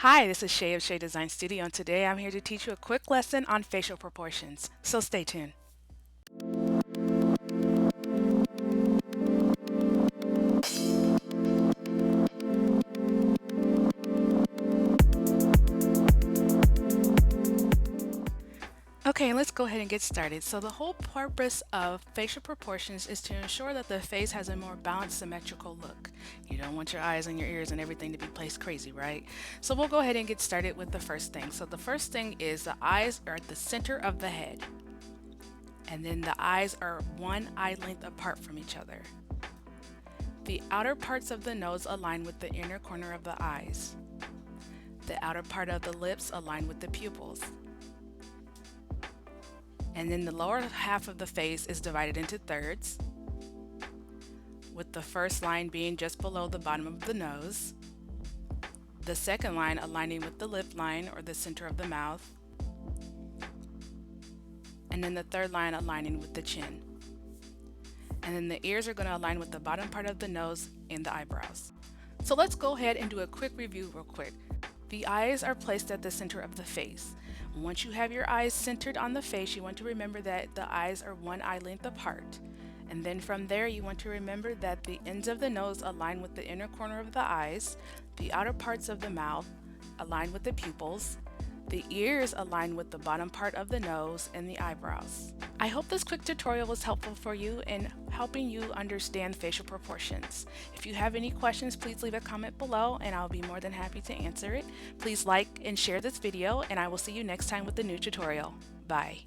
Hi, this is Shay of Shay Design Studio, and today I'm here to teach you a quick lesson on facial proportions. So stay tuned. Okay, let's go ahead and get started. So the whole purpose of facial proportions is to ensure that the face has a more balanced, symmetrical look. You don't want your eyes and your ears and everything to be placed crazy, right? So we'll go ahead and get started with the first thing. So the first thing is the eyes are at the center of the head. And then the eyes are one eye length apart from each other. The outer parts of the nose align with the inner corner of the eyes. The outer part of the lips align with the pupils. And then the lower half of the face is divided into thirds, with the first line being just below the bottom of the nose, the second line aligning with the lip line or the center of the mouth, and then the third line aligning with the chin. And then the ears are going to align with the bottom part of the nose and the eyebrows. So let's go ahead and do a quick review real quick. The eyes are placed at the center of the face. Once you have your eyes centered on the face, you want to remember that the eyes are one eye length apart. And then from there, you want to remember that the ends of the nose align with the inner corner of the eyes, the outer parts of the mouth align with the pupils, the ears align with the bottom part of the nose and the eyebrows. I hope this quick tutorial was helpful for you in helping you understand facial proportions. If you have any questions, please leave a comment below and I'll be more than happy to answer it. Please like and share this video, and I will see you next time with a new tutorial. Bye.